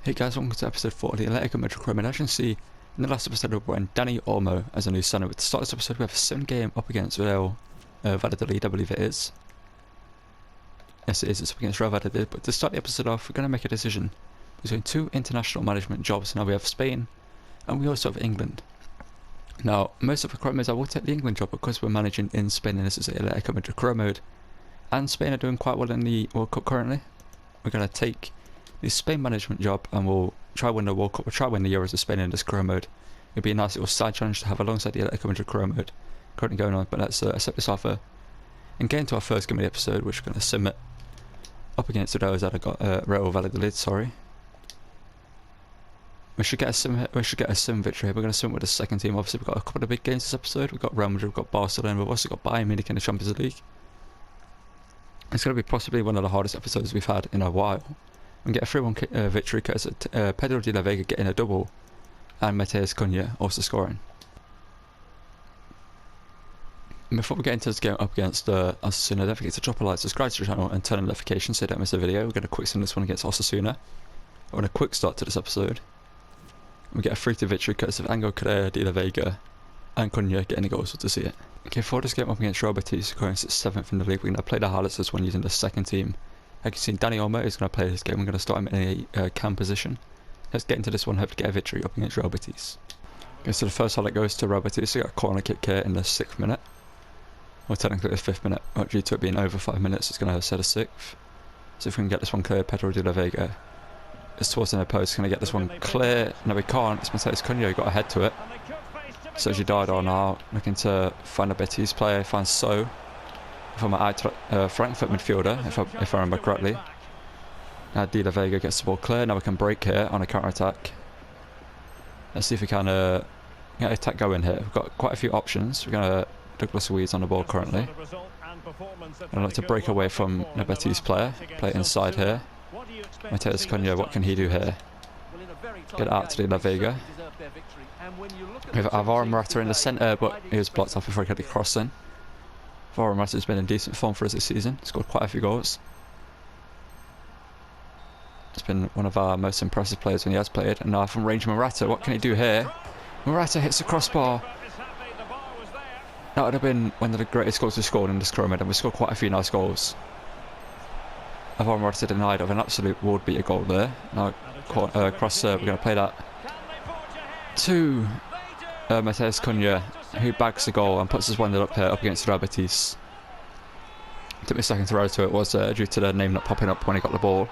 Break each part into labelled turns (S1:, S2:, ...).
S1: Hey guys, welcome to episode 4 of the Atletico Madrid. As you can see, in the last episode we brought in Dani Olmo as a new center. With the start of this episode we have a 7-game up against Real Valladolid, I believe it is. Yes it is, it's up against Real Valladolid. But to start the episode off, we're going to make a decision between two international management jobs. Now we have Spain and we also have England. Now most of the crime is I will take the England job because we're managing in Spain and this is Atletico Madrid career mode. And Spain are doing quite well in the World Cup currently. We're going to take the Spain management job and we'll try win the World Cup, we'll try win the Euros of Spain in this career mode. It'd be a nice little side challenge to have alongside the Atletico Madrid career mode currently going on, but let's accept this offer and get into our first game of the episode, which we're going to sim it up against the Real Valladolid, sorry. We should get a sim victory. We're going to sim with the second team. Obviously we've got a couple of big games this episode. We've got Real Madrid, we've got Barcelona, we've also got Bayern Munich in the Champions League. It's going to be possibly one of the hardest episodes we've had in a while. And get a 3-1 victory because Pedro de la Vega getting a double and Matheus Cunha also scoring. And before we get into this game up against Osasuna, don't forget to drop a like, subscribe to the channel and turn on notifications so you don't miss a video. We're going to quick sim this one against Osasuna. We're going a quick start to this episode. We get a 3-2 victory because of Angel Correa, de la Vega and Cunha getting the goals, to see it. Okay, for this game up against Real Betis, scoring 7th in the league, we're going to play the highlights this one using the second team. Like you can see, Dani Olmo is going to play this game. We're going to start him in a cam position. Let's get into this one, hope to get a victory up against Real Betis. Okay, so the first highlight goes to Real Betis. We got a corner kick here in the 6th minute. Well, technically the 5th minute, but due to it being over 5 minutes, it's going to set a 6th. So if we can get this one clear, Pedro de la Vega is towards the post. Can I get this one clear? No, we can't. It's Matheus Cunha, got a head to it. So Gidardo now looking to find a Betis player, finds So. From my Frankfurt midfielder, if I remember correctly. Now De La Vega gets the ball clear. Now we can break here on a counter attack. Let's see if we can get an attack going here. We've got quite a few options. We're going to Douglas Luiz on the ball currently. I'd like to break away from the Betis player. Play it inside here. Matheus Cunha, what can he do here? Get it out to De La Vega. We have Alvaro Morata in the centre, but he was blocked off before he got the cross in. Alvaro Morata has been in decent form for us this season. Scored quite a few goals. He's been one of our most impressive players when he has played. And now from range, Morata, what can he do here? Morata hits the crossbar. That would have been one of the greatest goals we've scored in this career mode, and we've scored quite a few nice goals. Alvaro Morata denied of an absolute world-beater goal there. Now cross, we're going to play that to Matheus Cunha, who bags the goal and puts us 1-0 up here up against Real Betis. Took me a second to row to it, was due to the name not popping up when he got the ball.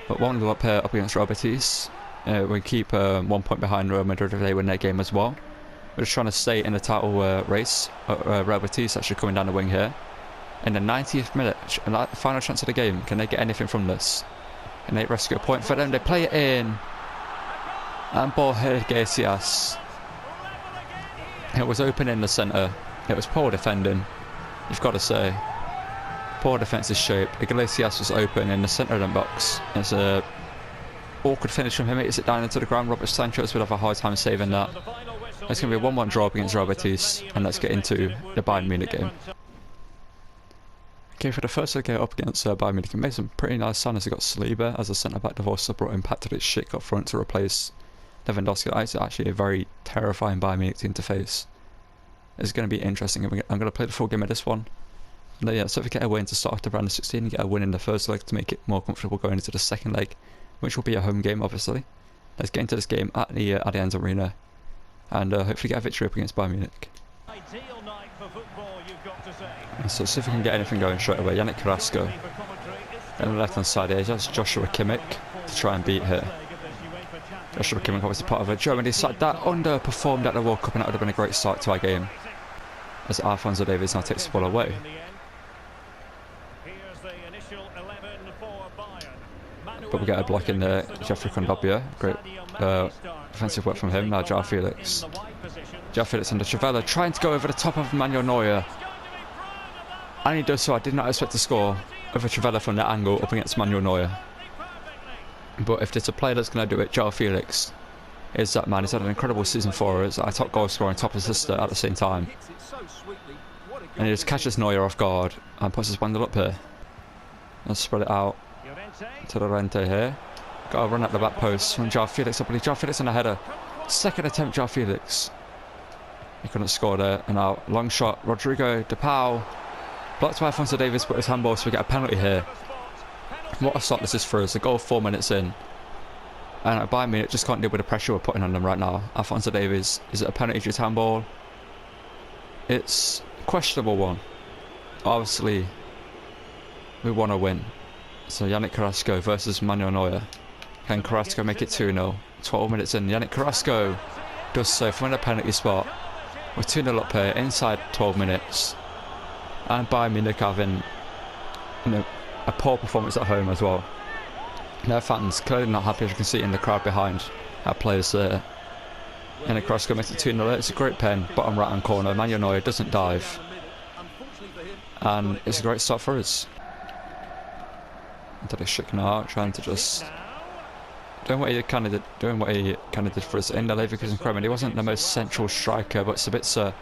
S1: But 1-0 up here up against Real Betis. We keep 1 point behind Real Madrid if they win their game as well. We're just trying to stay in the title race. Real Betis actually coming down the wing here. In the 90th minute, final chance of the game. Can they get anything from this? Can they rescue a point for them? They play it in. And Borja Iglesias. It was open in the centre. It was poor defending, you've got to say. Poor defensive shape. Iglesias was open in the centre of the box. It's a awkward finish from him. It hits it down into the ground. Robert Sanchez would have a hard time saving that. It's going to be a 1-1 draw against Real Betis. And let's get into the Bayern Munich game. Okay, for the first leg up against Bayern Munich, he made some pretty nice signings. He got Saliba as a centre-back. They've also brought Impact to his shit up front to replace Lewandowski. It's actually a very terrifying Bayern Munich team to face. It's going to be interesting. I'm going to play the full game of this one. And yeah, so if we get a win to start off the round of 16 and get a win in the first leg to make it more comfortable going into the second leg, which will be a home game obviously. Let's get into this game at the Allianz Arena and hopefully get a victory up against Bayern Munich. So see if we can get anything going straight away. Yannick Carrasco. And on the left hand side here, just Joshua Kimmich to try and beat here. Joshua Kimmich obviously part of a Germany side that underperformed at the World Cup, and that would have been a great start to our game. As Alphonso Davies now takes the ball away. But we get a block in there, Jeffrey Kondogbia. Great defensive work from him. Now João Felix. João Felix under Trivela, trying to go over the top of Manuel Neuer. And he does so. I did not expect to score over Trivela from that angle up against Manuel Neuer. But if there's a player that's going to do it, João Felix is that man. He's had an incredible season for us. Our top goal scorer and top assister at the same time. And he just catches Neuer off guard and puts his 1-0 up here. Let's spread it out to Llorente here. Got to run at the back post from João Felix. I believe João Felix in a header. Second attempt, João Felix. He couldn't score there. And now, long shot, Rodrigo De Paul. Blocked by Alphonso Davies, but his handball, so we get a penalty here. What a start this is for us. A goal 4 minutes in. And Bayern Munich just can't deal with the pressure we're putting on them right now. Alphonso Davies, is it a penalty due to handball? It's a questionable one. Obviously, we want to win. So Yannick Carrasco versus Manuel Neuer. Can Carrasco make it 2-0? 12 minutes in, Yannick Carrasco does so from a penalty spot. We're 2-0 up here, inside 12 minutes. And Bayern Munich having, a poor performance at home as well. Their fans clearly not happy, as you can see in the crowd behind our players there. Yannick Carrasco makes it 2-0. It's a great pen, bottom right hand corner. Manuel Neuer doesn't dive. And it's a great start for us. Into the Schickner, trying to just doing what he kind of did for us in the Leverkusen Kremlin. He wasn't the most central striker, but Sabitzer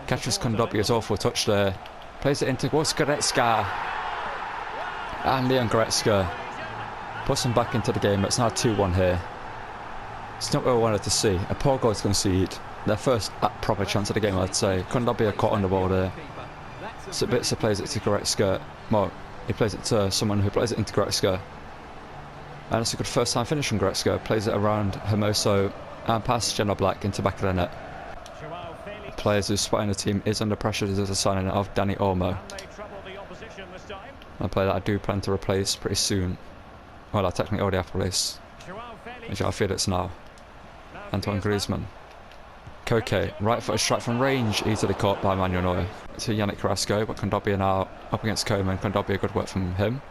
S1: catches Kondogbie's awful touch there. Plays it into Goretzka. And Leon Goretzka puts him back into the game. It's now 2-1 here. It's not what I wanted to see. A poor goal to concede. Their first proper chance of the game, I'd say. Kondogbie caught on the ball there. Sabitzer plays it to Goretzka. Well, he plays it to someone who plays it into Goretzka. And it's a good first time finish from Goretzka. Plays it around Hermoso and past Jenna Black into back of the net. Players who's spotting the team is under pressure. There's a signing of Dani Olmo. A player that I do plan to replace pretty soon. Well, I technically already have replaced João Felix now. Antoine Griezmann. Koke, right footed strike from range, easily caught by Manuel Neuer. To Yannick Carrasco, but Kondogbie now up against Koeman. Kondogbie, good work from him.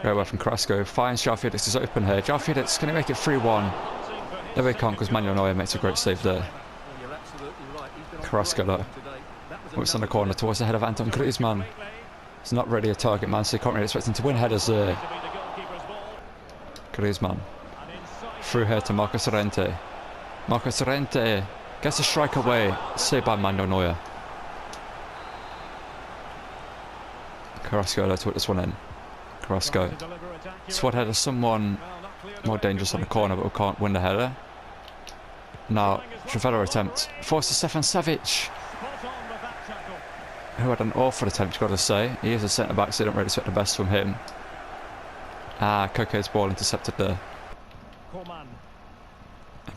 S1: Great work from Carrasco. Finds João Felix is open here. João Felix, can he make it 3-1? No, he can't, because Manuel Neuer makes a great save there. Carrasco though. Whips on the corner towards the head of Antoine Griezmann. He's not really a target man, so you can't really expect him to win headers there. Griezmann. Through here to Marcos Llorente. Marcos Llorente gets a strike away. Saved by Manuel Neuer. Carrasco to put this one in. Carrasco. Swat header, someone more dangerous on the corner, but we can't win the header. Now, Trivela attempt. Forces Stefan Savic, who had an awful attempt, you've got to say. He is a centre back, so you don't really expect the best from him. Koke's ball intercepted there.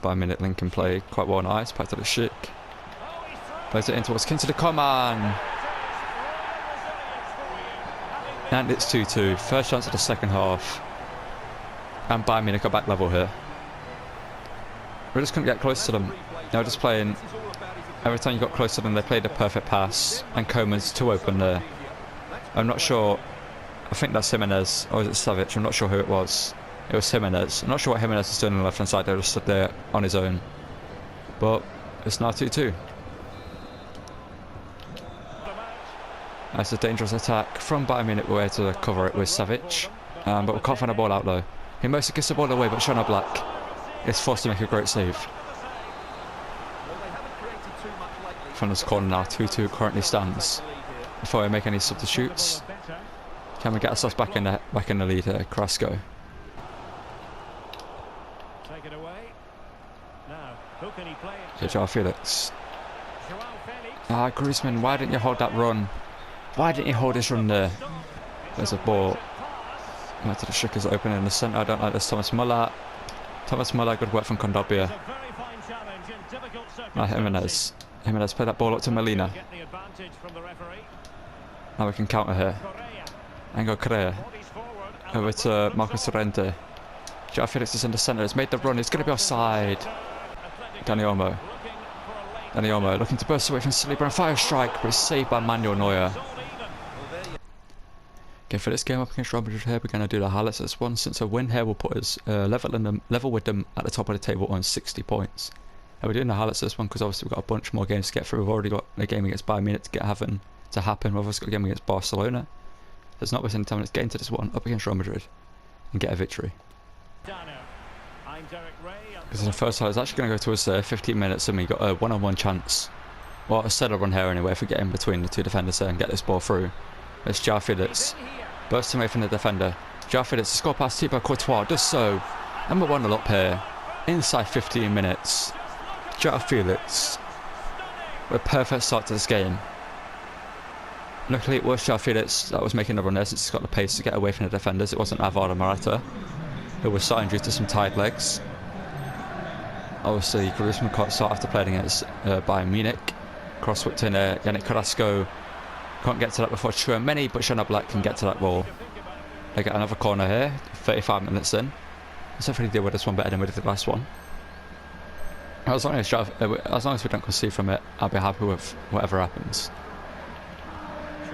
S1: By a minute, Lincoln play quite well, nice. Back to the Schick. Plays it in towards Kingsley Coman. And it's 2-2. First chance of the second half. And Bayern Munich are back level here. We just couldn't get close to them. They were just playing. Every time you got close to them, they played a perfect pass. And Coman's too open there. I'm not sure. I think that's Jimenez. Or is it Savic? I'm not sure who it was. It was Jimenez. I'm not sure what Jimenez is doing on the left hand side. They just stood there on his own. But it's now 2-2. That's a dangerous attack from Bayern Munich. We're to cover it with Savic. But we can't find a ball out though. He mostly gets the ball away, but Shona Black is forced to make a great save. From this corner now, 2-2 currently stands. Before we make any substitutes, can we get ourselves back in the lead here? Carrasco. João Felix. Griezmann, why didn't you hold that run? Why didn't you hold his run there? There's a ball. Right to the Schickers open in the centre. I don't like this. Thomas Muller. Thomas Muller, good work from Kondogbie. Now Jimenez. Jimenez played that ball up to Molina. Now we can counter here. Angel Correa. Over to Marcos Llorente. João Felix is in the centre. He's made the run. He's going to be offside. Dani Olmo. Dani Olmo looking to burst away from Saliba and fire a strike, but it's saved by Manuel Neuer. Okay, for this game up against Real Madrid here, we're going to do the highlights of this one. Since a win here will put us level with them at the top of the table on 60 points. And we're doing the highlights of this one because obviously we've got a bunch more games to get through. We've already got a game against Bayern Munich to happen. We've also got a game against Barcelona. There's not wasting time. Let's get into this one up against Real Madrid and get a victory. Because in the first half, it's actually going to go to us 15 minutes and we got a one-on-one chance. Well, a set of run here anyway if we get in between the two defenders there and get this ball through. It's João Felix. Bursting away from the defender. João Felix, score pass, Thibaut Courtois does so. And we're 1-0 up here. Inside 15 minutes. João Felix. With a perfect start to this game. Luckily it was João Felix that was making the run there since he's got the pace to get away from the defenders. It wasn't Alvaro Morata, who was starting due to some tired legs. Obviously, Griezmann can't start after playing against Bayern Munich. Cross whipped in there. Yannick Carrasco can't get to that before Tchouaméni, but Shana Black can get to that ball. They get another corner here, 35 minutes in. Let's hopefully deal with this one better than we did the last one. As long as we don't concede from it, I'll be happy with whatever happens.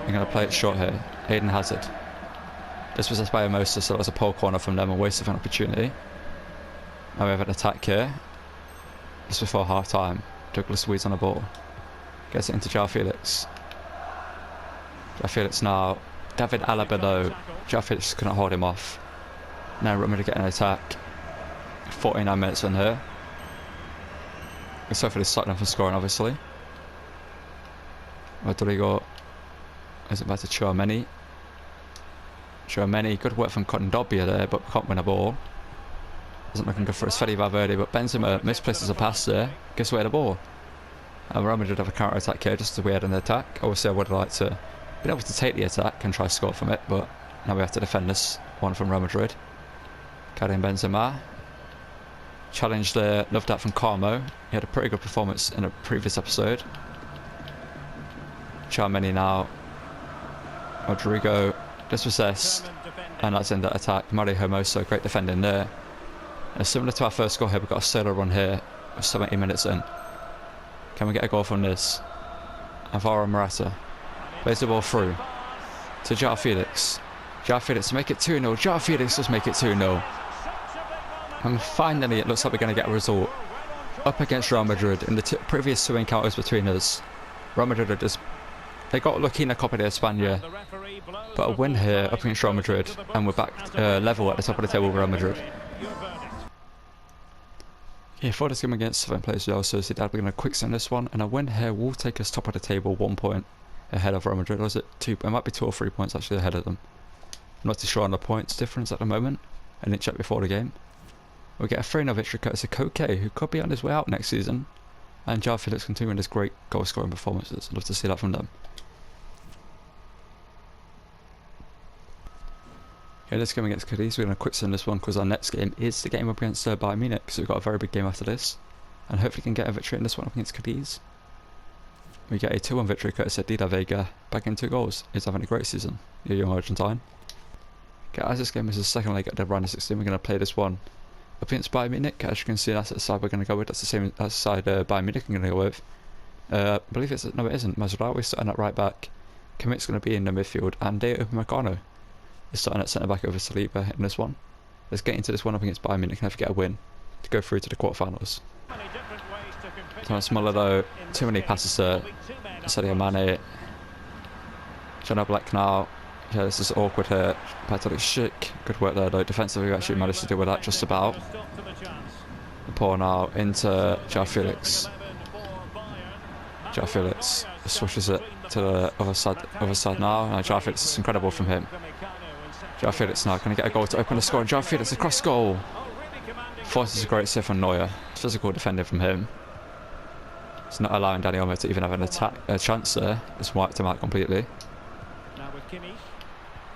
S1: I'm going to play it short here. Eden Hazard. Dispossessed by Hermosa, so that was a pole corner from them, a waste of an opportunity. Now we have an attack here. Just before half time. Douglas Luiz on the ball. Gets it into João Felix. João Felix now. David Alaba though. João Felix couldn't hold him off. Now Real Madrid get an attack. 49 minutes in here. It's hopefully starting off for scoring, obviously. Rodrigo is it back to Tchouaméni. Tchouaméni, good work from Kondogbia there, but can't win a ball. Isn't looking good for his Fede Valverde, but Benzema misplaces a pass there, gives away the ball. And Real Madrid have a counter attack here, just as we had an attack. Obviously, I would like to be able to take the attack and try to score from it, but now we have to defend this one from Real Madrid. Karim Benzema. Challenge there, loved that from Carmo. He had a pretty good performance in a previous episode. Tchouaméni now. Rodrigo dispossessed, and that's in that attack. Mario Hermoso, great defending there. And similar to our first goal here, we've got a solo run here with 70 minutes in. Can we get a goal from this? Alvaro Morata plays the ball through to João Felix. João Felix to make it 2-0. João Felix does make it 2-0. And finally it looks like we're going to get a result up against Real Madrid. In the previous two encounters between us, Real Madrid are just... They got lucky in the Copa de España, but a win here up against Real Madrid, and we're back level at the top of the table with Real Madrid. Yeah, for this game against 7 players Real Sociedad, we're going to quick send this one, and a win here will take us top of the table 1 point ahead of Real Madrid. Or is it 2? It might be 2 or 3 points actually ahead of them. I'm not too sure on the points difference at the moment. I didn't check before the game. We'll get a 3-0 victory courtesy of Koke, who could be on his way out next season, and João Felix continuing his great goal scoring performances. I'd love to see that from them. Yeah, this game against Cadiz, we're going to quick send this one because our next game is the game up against Bayern Munich, so we've got a very big game after this, and hopefully can get a victory in this one up against Cadiz. We get a 2-1 victory courtesy of Dida Vega, back in 2 goals. He's having a great season, your young Argentine. Okay, as this game is the second leg at the round of 16, we're going to play this one up against Bayern Munich. As you can see, that's the side we're going to go with. That's the same side Bayern Munich I'm going to go with. I believe it's... No, it isn't. Mazraoui's starting at right back. Kimmich's going to be in the midfield, and Deo Upamecano is starting at centre back over Saliba in this one. Let's get into this one up against Bayern Munich and have to get a win to go through to the quarterfinals. Thomas Muller though, too many passes there. Sadio Mane. Shana Black now. Yeah, this is awkward here. Patrick Schick. Good work there though. Defensively we actually managed to deal with that just about. The ball now into João Felix. João Felix switches it to the other side now. João Felix is incredible from him. João Felix now going to get a goal to open the score. João Felix across goal. Forces a great save from Neuer. Physical defending from him. It's not allowing Dani Olmo to even have a chance there. It's wiped him out completely.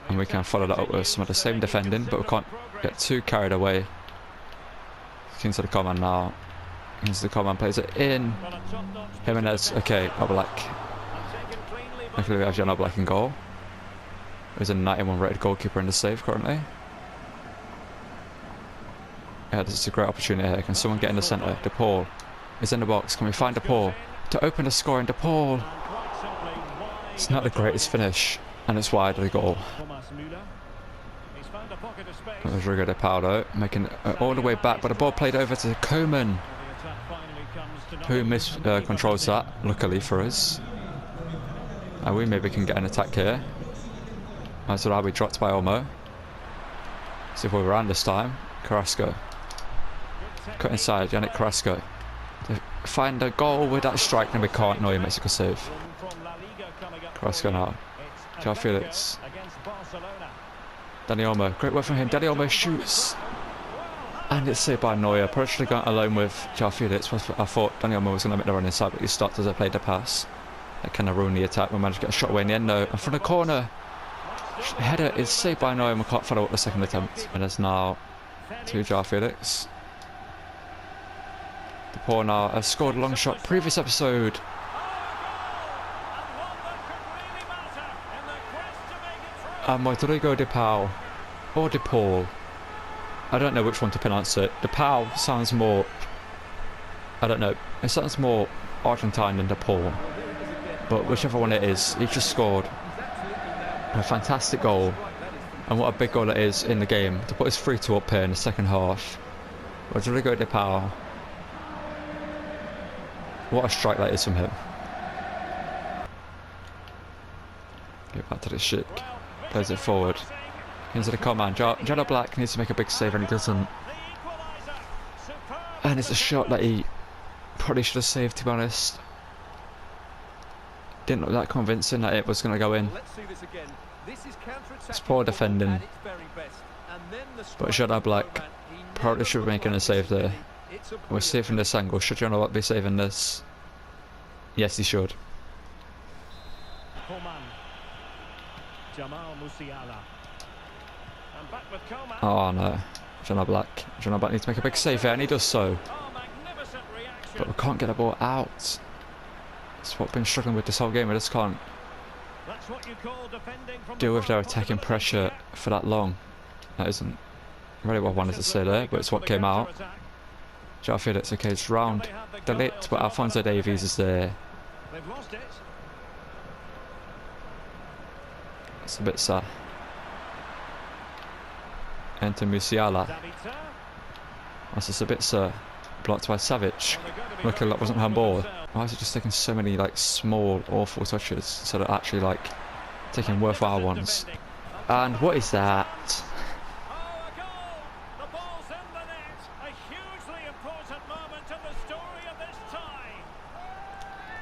S1: And we can follow that up with some of the same defending, but we can't get too carried away. Into the command now. Into the command, plays it in. Jimenez, okay, Oblak. Luckily we have Jan Oblak in goal. There's a 91 rated goalkeeper in the save currently. Yeah, this is a great opportunity here. Can someone get in the centre? De Paul is in the box. Can we find De Paul to open the scoring? De Paul. It's not the greatest finish, and it's wide of the goal. Rodrigo de Paulo making it all the way back, but the ball played over to Koeman, who controls that, luckily for us. And we maybe can get an attack here. Mazraoui dropped by Olmo. See if we're around this time. Carrasco. Cut inside, Yannick Carrasco. To find a goal with that strike, and we can't. No, he makes a good save. Carrasco now. João Felix. Dani Olmo, great work from him. Dani Olmo shoots. And it's saved by Neuer. Probably should have gone alone with João Felix. I thought Dani Olmo was going to make the run inside, but he stopped as I played the pass. That kind of ruined the attack. We managed to get a shot away in the end though. And from the corner, header is saved by Neuer and we can't follow up the second attempt. And it's now to João Felix. De Paul now has scored a long shot. Previous episode. And Rodrigo De Paul. Or De Paul. I don't know which one to pronounce it. De Paul sounds more... I don't know. It sounds more Argentine than De Paul. But whichever one it is, he just scored a fantastic goal. And what a big goal it is in the game. To put his 3-2 up here in the second half. Rodrigo De Paul. What a strike that is from him. Get back to the Sheik. Plays it forward. Into the command. Jano Black needs to make a big save and he doesn't. And it's a shot that he probably should have saved, to be honest. Didn't look that convincing that it was going to go in. It's poor defending. But Jano Black probably should be making a save there. We're safe from this angle. Should Jano Black be saving this? Yes, he should. Oh no, Jano Black. Jano Black needs to make a big save here and he does so. But we can't get the ball out. That's what we've been struggling with this whole game. We just can't deal with their attacking pressure for that long. That isn't really what I wanted to say there, but it's what came out. João Felix, okay, it's round the lit, but Alphonso Davies is there. It's a bit sad. Enter Musiala. That's just a bit blocked by Savage. Luckily that wasn't handball. Why is it just taking so many like small awful touches instead of actually like taking worthwhile ones? And what is that?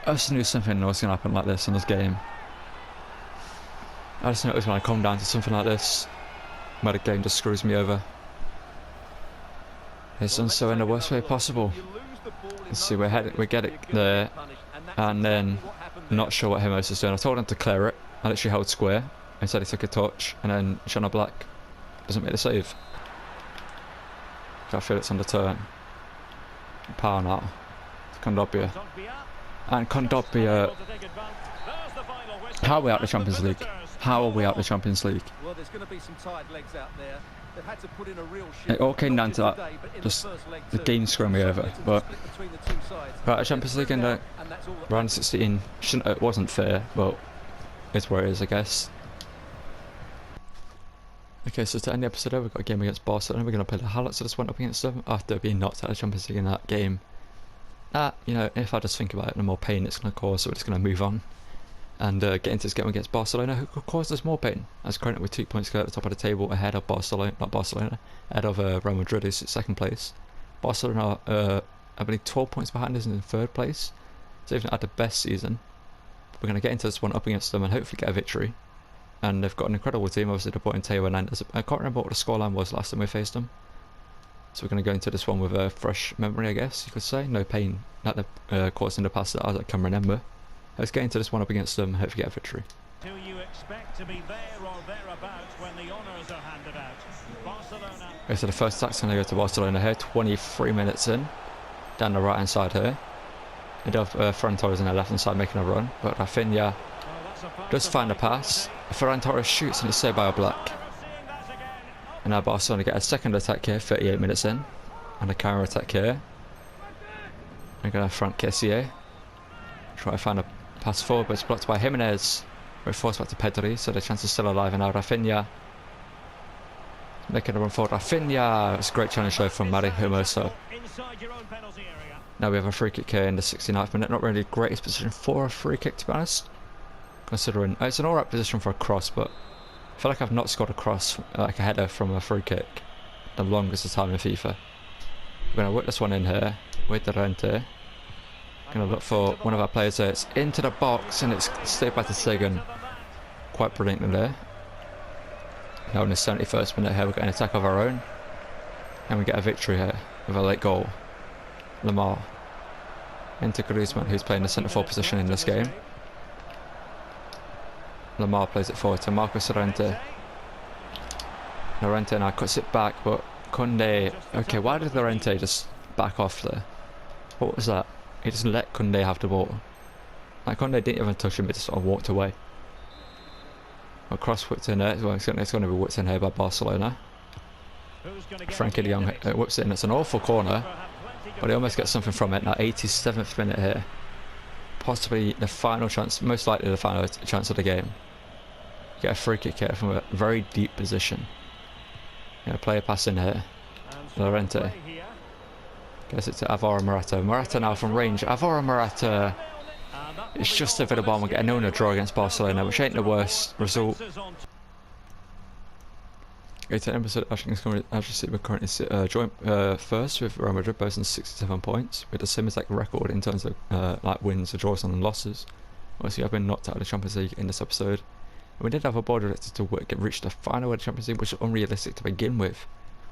S1: I just knew something was going to happen like this in this game. I just knew it was going to come down to something like this. Where the game just screws me over. It's done so in the worst way possible. Let's see, we get it there, and then not sure what Hermoso is doing. I told him to clear it. I literally held square. Instead he took a touch, and then Jano Black doesn't make the save. I feel it's on the turn. Power now. Kondogbia. And Kondogbia. How are we out of the Champions League? How are we out of the Champions League?
S2: Well, there's going to be some tired legs out there. They've had to put in a real shift.
S1: It all came down to that. Just the game screwing me over. But right, the Champions League in the round 16. It wasn't fair, but it's where it is, I guess. Okay, so to end the episode, we've got a game against Barcelona. We're going to play the highlights of this one up against them after being knocked out of the Champions League in that game. You know, if I just think about it, the more pain it's going to cause, so we're just going to move on. And get into this game against Barcelona, who could cause us more pain. As currently with 2 points at the top of the table, ahead of Barcelona, ahead of Real Madrid, who's in second place. Barcelona, I believe, 12 points behind us in third place. So they've not had the best season. We're going to get into this one up against them and hopefully get a victory. And they've got an incredible team, obviously, they're putting Teo Hernandez. I can't remember what the scoreline was last time we faced them. So we're going to go into this one with a fresh memory, I guess you could say. No pain that they've caused in the past that I can remember. Let's get into this one up against them and hopefully get a victory.
S3: Do you expect to be there or thereabouts when the honours are handed out? Barcelona.
S1: Okay, so the first attack's going to go to Barcelona here, 23 minutes in. Down the right hand side here. And Ferran Torres on the left hand side making a run. But Rafinha does find a pass. Ferran Torres shoots and it's saved by a Black. And now Barcelona get a second attack here, 38 minutes in. And a counter attack here. We're going to Frank Kessié. Try to find a pass forward, but it's blocked by Jimenez. We're forced back to Pedri, so the chance is still alive. And now Rafinha making a run forward. Rafinha! It's a great challenge though from Mari Hermoso. Now we have a free kick here in the 69th minute. Not really the greatest position for a free kick, to be honest. Considering it's an alright position for a cross, but I feel like I've not scored a cross, like a header from a free kick, the longest time in FIFA. We're going to whip this one in here with the Rente. Going to look for one of our players there. It's into the box and it's stayed by the Sagan. Quite brilliantly there. Now in the 71st minute here, we're getting an attack of our own. And we get a victory here with a late goal. Lamar. Into Griezmann, who's playing the centre forward position in this game. Lamar plays it forward to Marcos Llorente. Llorente now cuts it back, but Koundé... Okay, why did Llorente just back off there? What was that? He just let Koundé have the ball. Like, Koundé didn't even touch him, he just sort of walked away. Across whipped in there, it's going to be whipped in here by Barcelona. Frankie de Jong whips it in, it's an awful corner, but he almost gets something from it. Now 87th minute here. Possibly the final chance, most likely the final chance of the game. Get a free kick here from a very deep position. Gonna play a pass in here. Llorente. Gets it to Alvaro Morata. Morata now from range. Alvaro Morata. It's just over the bar. We're getting a 0-0 draw against Barcelona, which ain't the worst result. It's an episode we're currently joint first with Real Madrid, both on 67 points, with the same exact record in terms of like wins, draws, and losses. Obviously, I've been knocked out of the Champions League in this episode. And we did have a board directed to reach the final of the Champions League, which is unrealistic to begin with.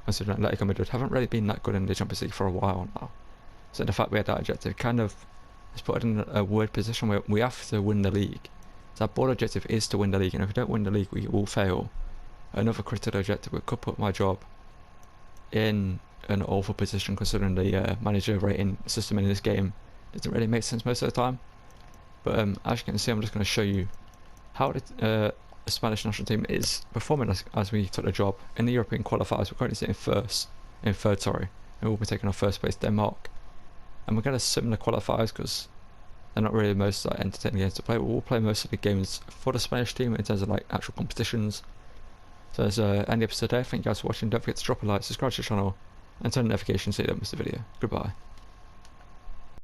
S1: Considering Atletico Madrid haven't really been that good in the Champions League for a while now. So the fact we had that objective kind of has put us in a weird position where we have to win the league. So our board objective is to win the league, and if we don't win the league, we will fail. Another critical objective could put my job in an awful position, considering the manager rating system in this game doesn't really make sense most of the time. But as you can see, I'm just going to show you how the Spanish national team is performing as we took the job in the European qualifiers. We're currently sitting third, sorry, and we'll be taking our first place Denmark. And we're going to similar qualifiers because they're not really the most entertaining games to play. But we'll play most of the games for the Spanish team in terms of like actual competitions. So that's end the episode today. Thank you guys for watching. Don't forget to drop a like, subscribe to the channel, and turn on notifications so you don't miss the video. Goodbye.